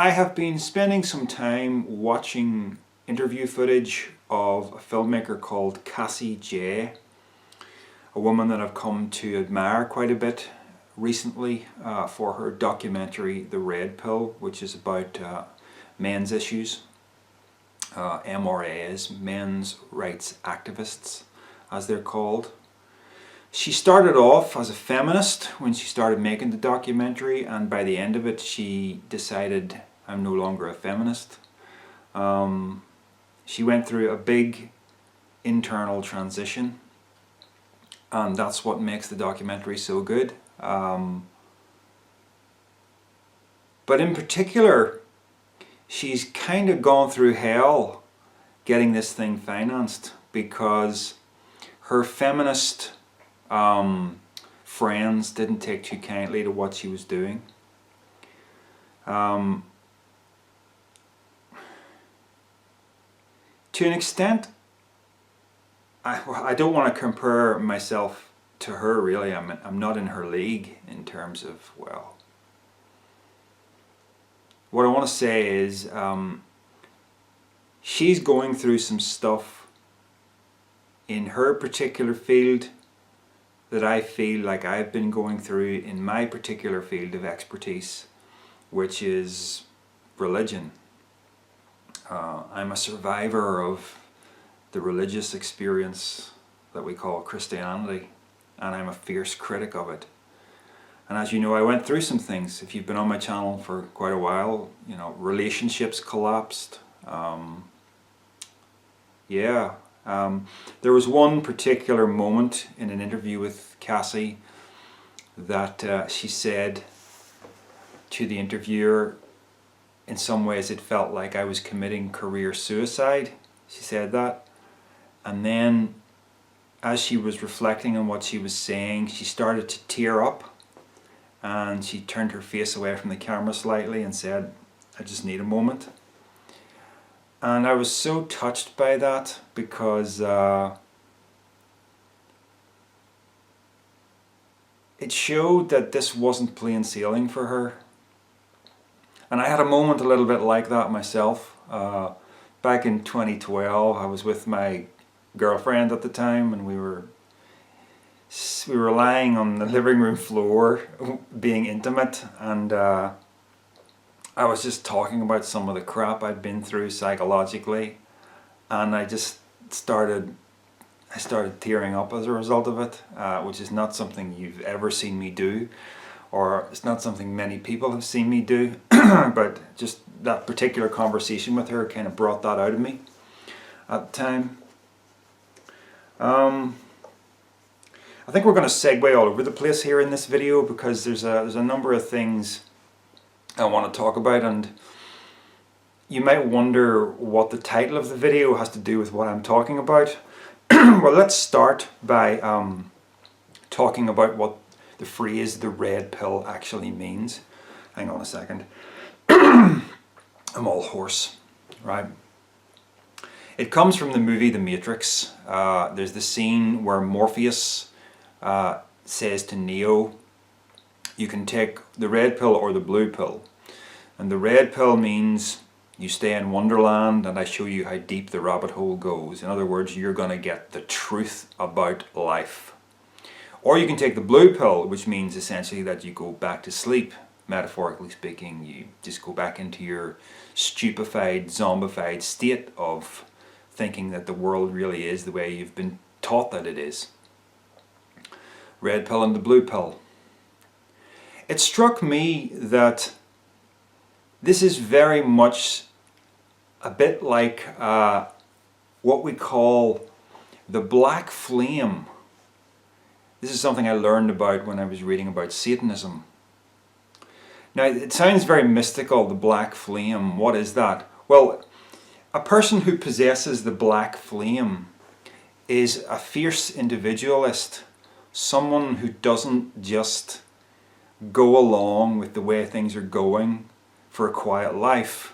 I have been spending some time watching interview footage of a filmmaker called Cassie Jaye, a woman that I've come to admire quite a bit recently for her documentary The Red Pill, which is about men's issues, MRAs, men's rights activists as they're called. She started off as a feminist when she started making the documentary, and by the end of it she decided, I'm no longer a feminist. She went through a big internal transition, and that's what makes the documentary so good. But in particular, she's kind of gone through hell getting this thing financed because her feminist friends didn't take too kindly to what she was doing. To an extent, I don't want to compare myself to her really. I'm not in her league in terms of, well, what I want to say is she's going through some stuff in her particular field that I feel like I've been going through in my particular field of expertise, which is religion. I'm a survivor of the religious experience that we call Christianity, and I'm a fierce critic of it. And as you know, I went through some things. If you've been on my channel for quite a while, you know, relationships collapsed. There was one particular moment in an interview with Cassie that she said to the interviewer, in some ways it felt like I was committing career suicide. She said that. And then as she was reflecting on what she was saying, she started to tear up, and she turned her face away from the camera slightly and said, I just need a moment. And I was so touched by that because it showed that this wasn't plain sailing for her. And I had a moment a little bit like that myself. Back in 2012, I was with my girlfriend at the time, and we were lying on the living room floor being intimate, and I was just talking about some of the crap I'd been through psychologically, and I started tearing up as a result of it, which is not something you've ever seen me do, or it's not something many people have seen me do, but just that particular conversation with her kind of brought that out of me at the time. I think we're going to segue all over the place here in this video because there's a number of things I want to talk about, and you might wonder what the title of the video has to do with what I'm talking about. Well, let's start by talking about what the phrase the red pill actually means. Hang on a second. I'm all hoarse, right? It comes from the movie The Matrix. There's the scene where Morpheus says to Neo, you can take the red pill or the blue pill. And the red pill means you stay in Wonderland and I show you how deep the rabbit hole goes. In other words, you're going to get the truth about life. Or you can take the blue pill, which means essentially that you go back to sleep. Metaphorically speaking, you just go back into your stupefied, zombified state of thinking that the world really is the way you've been taught that it is. Red pill and the blue pill. It struck me that this is very much a bit like what we call the black flame. This is something I learned about when I was reading about Satanism. Now, it sounds very mystical, the black flame. What is that? Well, a person who possesses the black flame is a fierce individualist, someone who doesn't just go along with the way things are going for a quiet life.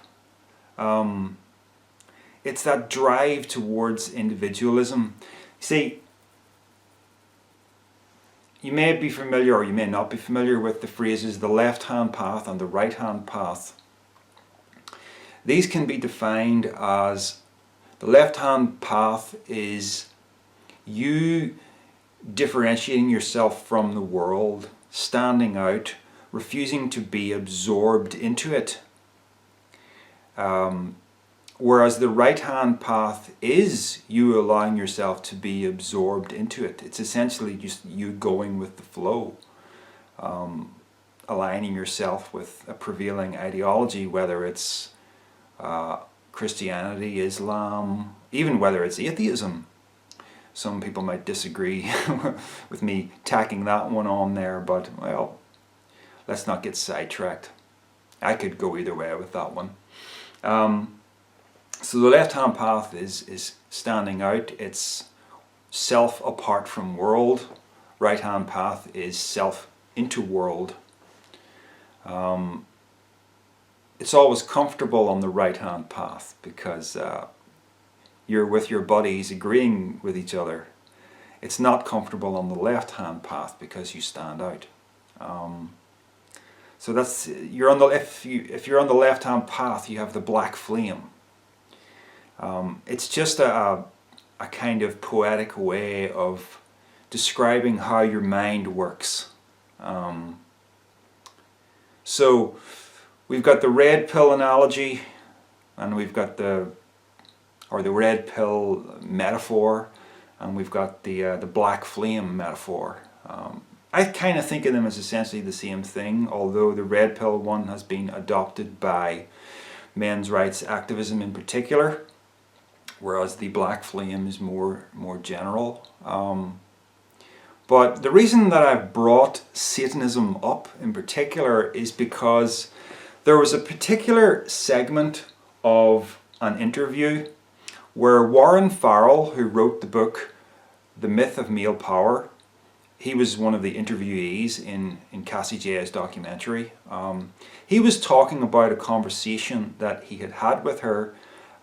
It's that drive towards individualism. See, you may be familiar or you may not be familiar with the phrases the left-hand path and the right-hand path. These can be defined as the left-hand path is you differentiating yourself from the world, standing out, refusing to be absorbed into it. Whereas the right-hand path is you allowing yourself to be absorbed into it. It's essentially just you going with the flow, aligning yourself with a prevailing ideology, whether it's Christianity, Islam, even whether it's atheism. Some people might disagree with me tacking that one on there, but well, let's not get sidetracked. I could go either way with that one. So the left-hand path is standing out. It's self apart from world. Right-hand path is self into world. It's always comfortable on the right-hand path because you're with your buddies agreeing with each other. It's not comfortable on the left-hand path because you stand out. So that's you're on the if you're on the left-hand path, you have the black flame. It's just a kind of poetic way of describing how your mind works. So we've got the red pill analogy, and we've got the red pill metaphor, and we've got the black flame metaphor. I kind of think of them as essentially the same thing, although the red pill one has been adopted by men's rights activism in particular, whereas the black flame is more general. But the reason that I've brought Satanism up in particular is because there was a particular segment of an interview where Warren Farrell, who wrote the book The Myth of Male Power, he was one of the interviewees in Cassie Jaye's documentary. He was talking about a conversation that he had had with her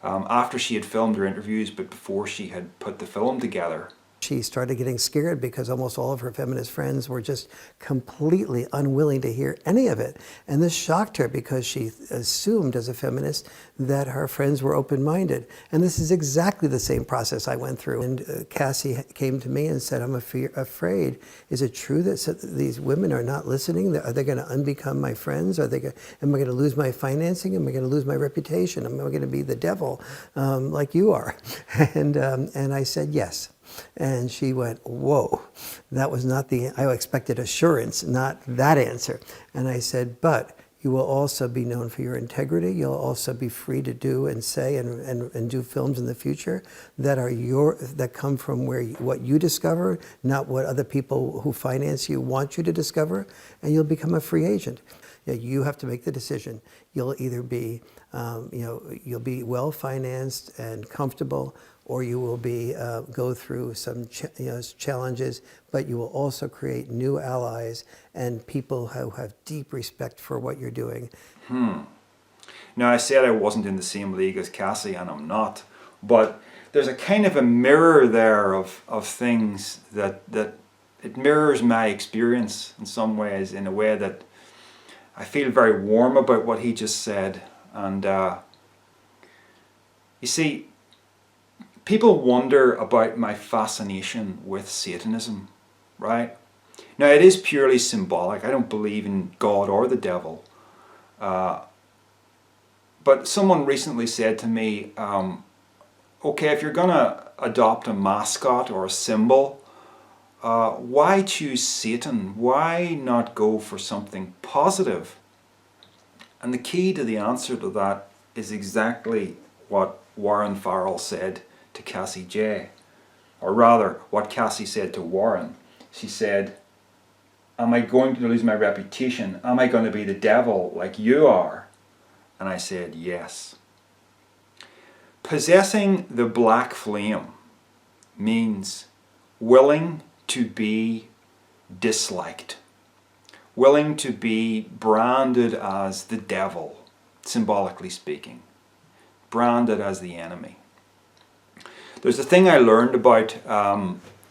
after she had filmed her interviews, but before she had put the film together. She started getting scared because almost all of her feminist friends were just completely unwilling to hear any of it. And this shocked her because she assumed as a feminist that her friends were open-minded. And this is exactly the same process I went through. And Cassie came to me and said, I'm afraid. Is it true that these women are not listening? Are they going to unbecome my friends? Am I going to lose my financing? Am I going to lose my reputation? Am I going to be the devil like you are? And I said, yes. And she went, whoa, that was not I expected assurance, not that answer. And I said, but you will also be known for your integrity. You'll also be free to do and say and do films in the future that come from what you discover, not what other people who finance you want you to discover, and you'll become a free agent. You have to make the decision. You'll either be, you'll be well financed and comfortable, or you will be go through some challenges, but you will also create new allies and people who have deep respect for what you're doing. Now, I said I wasn't in the same league as Cassie, and I'm not, but there's a kind of a mirror there of things that it mirrors my experience in some ways, in a way that I feel very warm about what he just said. And you see, people wonder about my fascination with Satanism, right? Now, it is purely symbolic. I don't believe in God or the devil. But someone recently said to me, okay, if you're going to adopt a mascot or a symbol, why choose Satan? Why not go for something positive? And the key to the answer to that is exactly what Warren Farrell said to Cassie Jaye, or rather what Cassie said to Warren. She said, am I going to lose my reputation? Am I going to be the devil like you are? And I said, yes. Possessing the black flame means willing to be disliked, willing to be branded as the devil, symbolically speaking, branded as the enemy. There's a thing I learned about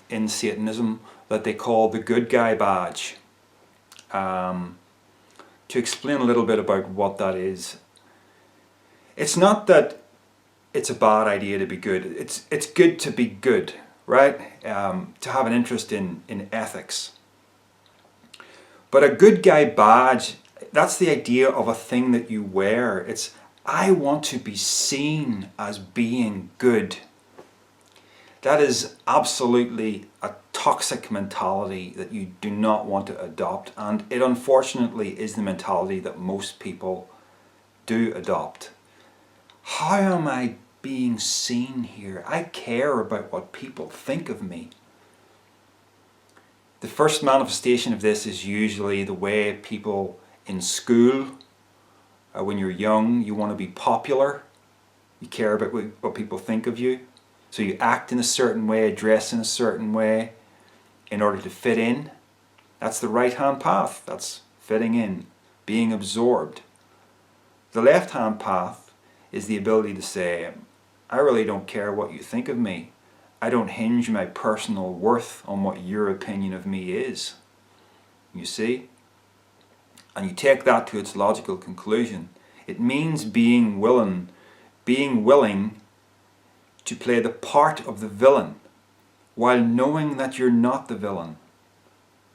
in Satanism that they call the good guy badge. To explain a little bit about what that is, It's not that it's a bad idea to be good. It's good to be good, right? To have an interest in ethics. But a good guy badge, that's the idea of a thing that you wear. It's, I want to be seen as being good. That is absolutely a toxic mentality that you do not want to adopt, and it unfortunately is the mentality that most people do adopt. How am I being seen here? I care about what people think of me. The first manifestation of this is usually the way people in school, when you're young, you want to be popular. You care about what people think of you. So you act in a certain way, dress in a certain way in order to fit in. That's the right-hand path. That's fitting in, being absorbed. The left-hand path is the ability to say, I really don't care what you think of me. I don't hinge my personal worth on what your opinion of me is. You see? And you take that to its logical conclusion. It means being willing to play the part of the villain while knowing that you're not the villain.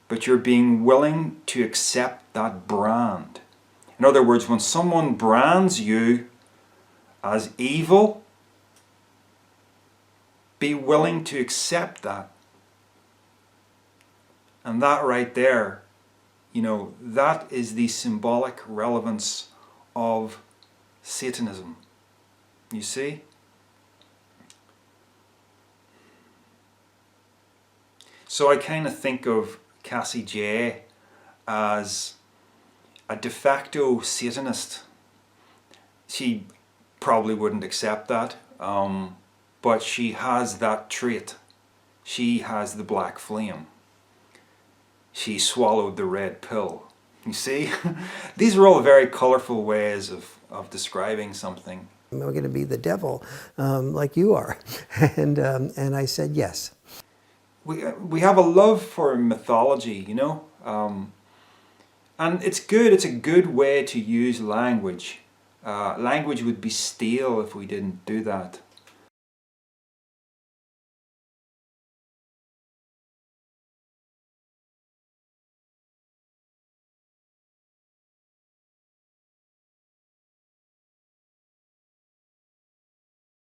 But you're being willing to accept that brand. In other words, when someone brands you as evil, be willing to accept that. And that right there, that is the symbolic relevance of Satanism. You see? So I kind of think of Cassie Jaye as a de facto Satanist. She probably wouldn't accept that, but she has that trait. She has the black flame. She swallowed the red pill. You see? These are all very colourful ways of describing something. Am I going to be the devil like you are? And I said yes. We have a love for mythology, and it's good. It's a good way to use language. Language would be stale if we didn't do that.